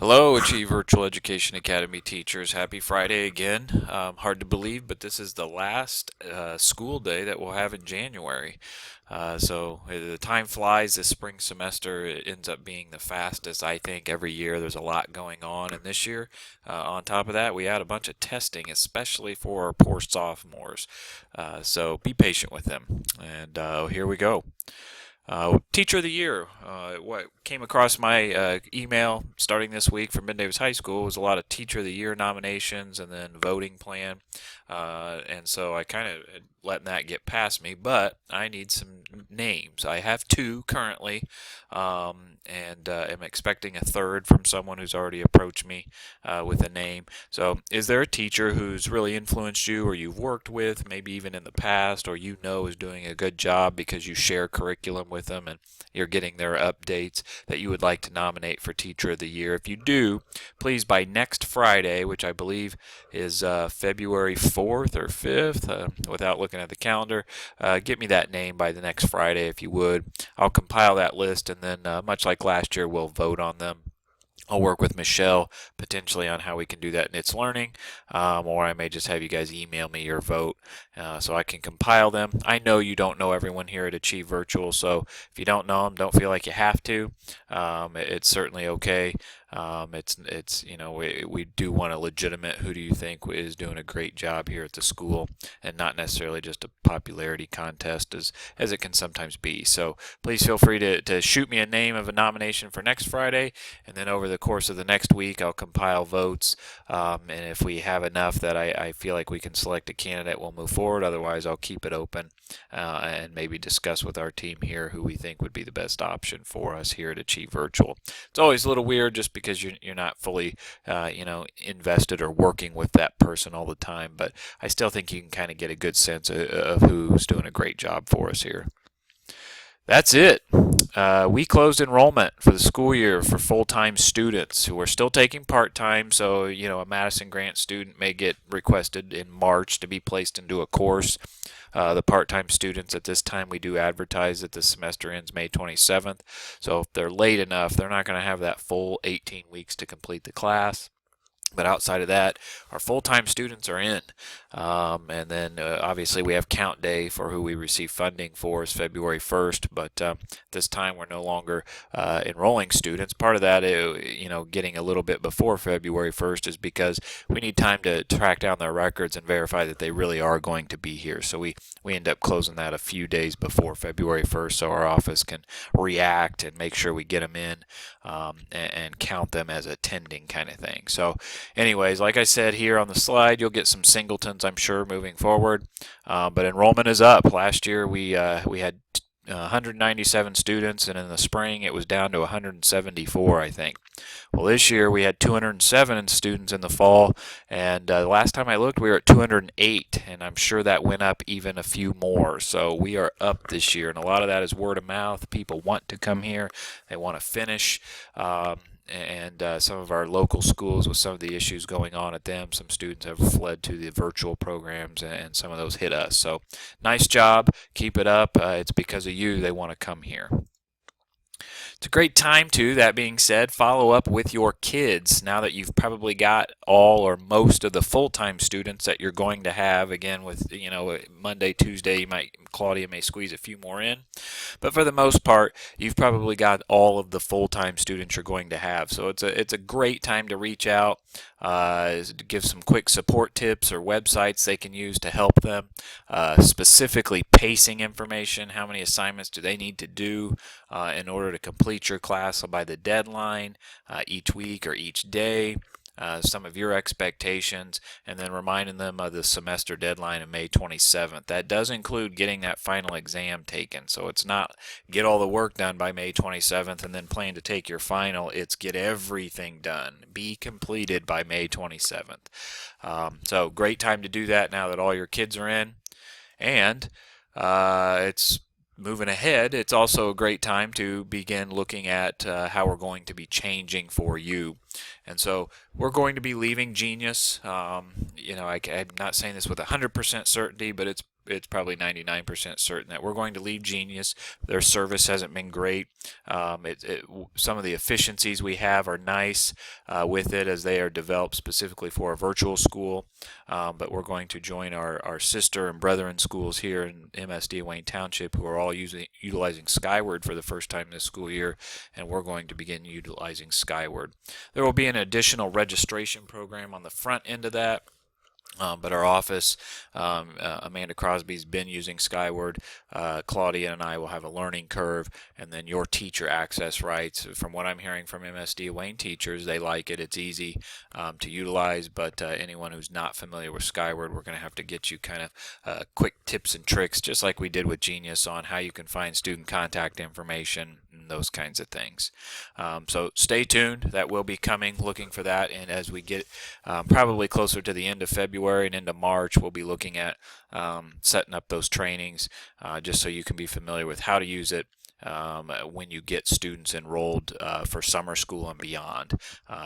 Hello, Achieve Virtual Education Academy teachers. Happy Friday again. Hard to believe, but this is the last school day that we'll have in January. The time flies this spring semester. It ends up being the fastest, I think, every year. There's a lot going on. And this year, on top of that, we had a bunch of testing, especially for our poor sophomores. So be patient with them. And here we go. Teacher of the Year. What came across my email starting this week from Mid Davis High School was a lot of Teacher of the Year nominations and then voting plan. And so I kind of letting that get past me, but I need some names. I have two currently, and am expecting a third from someone who's already approached me with a name. So, is there a teacher who's really influenced you, or you've worked with, maybe even in the past, or you know is doing a good job because you share curriculum with them and you're getting their updates that you would like to nominate for Teacher of the Year? If you do, please by next Friday, which I believe is February 4th or 5th, without looking at the calendar, get me that name by the next Friday if you would. I'll compile that list, and then much like last year, we'll vote on them. I'll work with Michelle potentially on how we can do that in It's Learning, or I may just have you guys email me your vote so I can compile them. I know you don't know everyone here at Achieve Virtual, so if you don't know them, don't feel like you have to. It's certainly okay. It's we do want a legitimate who do you think is doing a great job here at the school, and not necessarily just a popularity contest as it can sometimes be. So please feel free to shoot me a name of a nomination for next Friday, and then over the course of the next week I'll compile votes, and if we have enough that I feel like we can select a candidate, we'll move forward. Otherwise, I'll keep it open and maybe discuss with our team here who we think would be the best option for us here at Achieve Virtual. It's always a little weird just because you're not fully invested or working with that person all the time, but I still think you can kind of get a good sense of who's doing a great job for us here. That's it. We closed enrollment for the school year for full-time students who are still taking part-time. So, a Madison Grant student may get requested in March to be placed into a course. The part-time students at this time, we do advertise that the semester ends May 27th. So if they're late enough, they're not going to have that full 18 weeks to complete the class. But outside of that, our full-time students are in. And then obviously we have count day for who we receive funding for is February 1st. But this time we're no longer enrolling students. Part of that, getting a little bit before February 1st is because we need time to track down their records and verify that they really are going to be here. So we end up closing that a few days before February 1st so our office can react and make sure we get them in and count them as attending kind of thing. So anyways, like I said here on the slide, you'll get some singletons, I'm sure, moving forward. But enrollment is up. Last year we had 197 students, and in the spring it was down to 174, I think. Well, this year we had 207 students in the fall, and the last time I looked we were at 208, and I'm sure that went up even a few more. So we are up this year, and a lot of that is word of mouth. People want to come here, they want to finish. And some of our local schools, with some of the issues going on at them, some students have fled to the virtual programs, and some of those hit us. So nice job, keep it up. It's because of you they want to come here. It's a great time to, that being said, follow up with your kids now that you've probably got all or most of the full-time students that you're going to have. Again, with Monday, Tuesday, Claudia may squeeze a few more in, but for the most part, you've probably got all of the full-time students you're going to have. So it's a great time to reach out, to give some quick support tips or websites they can use to help them. Specifically, pacing information. How many assignments do they need to do in order to complete your class by the deadline each week or each day? Some of your expectations, and then reminding them of the semester deadline of May 27th. That does include getting that final exam taken. So it's not get all the work done by May 27th and then plan to take your final. It's get everything done. Be completed by May 27th. So great time to do that now that all your kids are in. And it's moving ahead, it's also a great time to begin looking at how we're going to be changing for you. And so we're going to be leaving Genius. I'm not saying this with 100% certainty, but it's it's probably 99% certain that we're going to leave Genius. Their service hasn't been great. Some of the efficiencies we have are nice with it, as they are developed specifically for a virtual school. But we're going to join our sister and brethren schools here in MSD Wayne Township, who are all utilizing Skyward for the first time this school year, and we're going to begin utilizing Skyward. There will be an additional registration program on the front end of that. But our office, Amanda Crosby's been using Skyward. Claudia and I will have a learning curve, and then your teacher access rights. From what I'm hearing from MSD Wayne teachers, they like it. It's easy to utilize, but anyone who's not familiar with Skyward, we're going to have to get you kind of quick tips and tricks, just like we did with Genius, on how you can find student contact information and those kinds of things. So stay tuned. That will be coming. Looking for that, and as we get probably closer to the end of February and into March, we'll be looking at setting up those trainings just so you can be familiar with how to use it when you get students enrolled for summer school and beyond.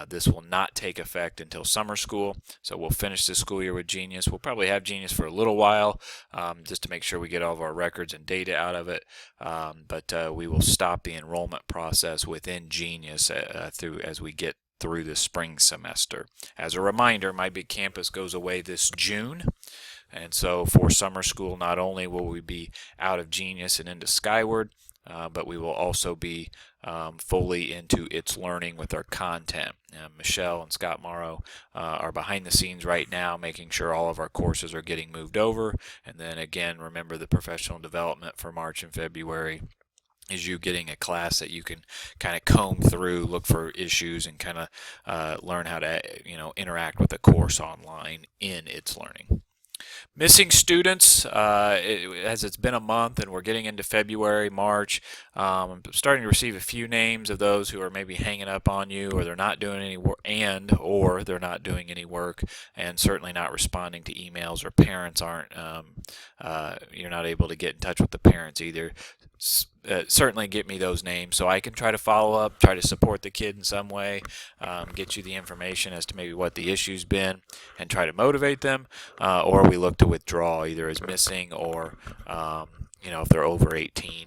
This will not take effect until summer school, so we'll finish this school year with Genius. We'll probably have Genius for a little while just to make sure we get all of our records and data out of it, but we will stop the enrollment process within Genius as we get through the spring semester. As a reminder, My Big Campus goes away this June, and so for summer school, not only will we be out of Genius and into Skyward, but we will also be fully into It's Learning with our content. Michelle and Scott Morrow are behind the scenes right now, making sure all of our courses are getting moved over. And then again, remember the professional development for March and February is you getting a class that you can kind of comb through, look for issues, and kind of learn how to interact with the course online in It's Learning. Missing students, as it's been a month and we're getting into February, March, I'm starting to receive a few names of those who are maybe hanging up on you, or they're not doing any work, or they're not doing any work, and certainly not responding to emails, or parents aren't, you're not able to get in touch with the parents either. Certainly get me those names so I can try to follow up, try to support the kid in some way, get you the information as to maybe what the issue's been, and try to motivate them, or we look to withdraw either as missing, or if they're over 18,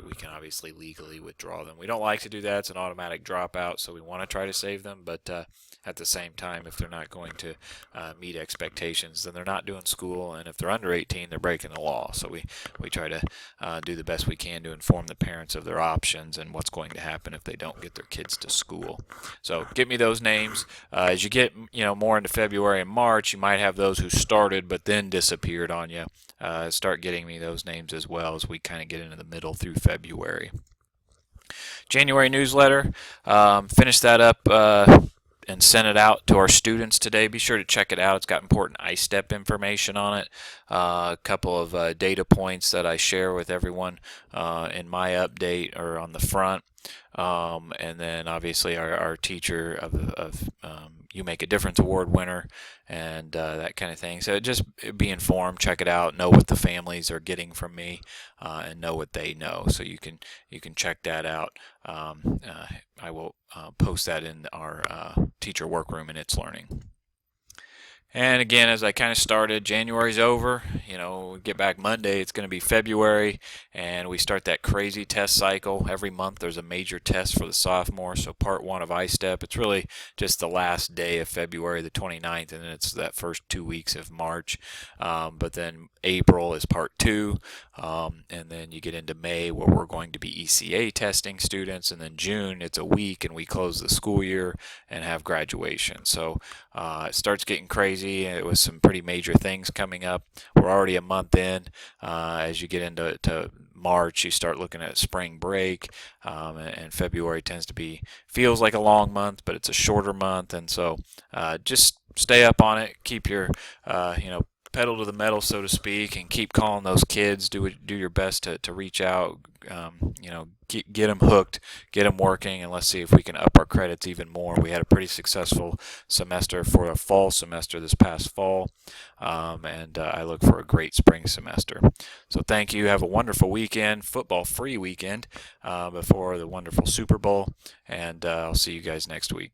we can obviously legally withdraw them. We don't like to do that. It's an automatic dropout, so we want to try to save them, but at the same time, if they're not going to meet expectations, then they're not doing school, and if they're under 18, they're breaking the law. So we try to do the best we can to inform the parents of their options and what's going to happen if they don't get their kids to school. So get me those names. As you get more into February and March, you might have those who started but then disappeared on you. Start getting me those names as well as we kind of get into the middle through February. January newsletter, finish that up and sent it out to our students today. Be sure to check it out. It's got important iStep information on it, a couple of data points that I share with everyone in my update or on the front, and then obviously our teacher of You Make a Difference Award winner, and that kind of thing. So just be informed, check it out, know what the families are getting from me, and know what they know. So you can check that out. I will post that in our teacher workroom in It's Learning. And again, as I kind of started, January's over. We get back Monday, it's going to be February, and we start that crazy test cycle. Every month there's a major test for the sophomore. So part 1 of iStep, it's really just the last day of February, the 29th, and then it's that first 2 weeks of March. But then April is part 2, and then you get into May where we're going to be ECA testing students, and then June it's a week and we close the school year and have graduation. So it starts getting crazy. It was some pretty major things coming up. We're already a month in. As you get into March, you start looking at spring break, and February feels like a long month, but it's a shorter month, and so just stay up on it. Keep your pedal to the metal, so to speak, and keep calling those kids. Do your best to reach out. Get them hooked, get them working, and let's see if we can up our credits even more. We had a pretty successful semester for a fall semester this past fall, and I look for a great spring semester. So thank you. Have a wonderful weekend, football-free weekend before the wonderful Super Bowl, and I'll see you guys next week.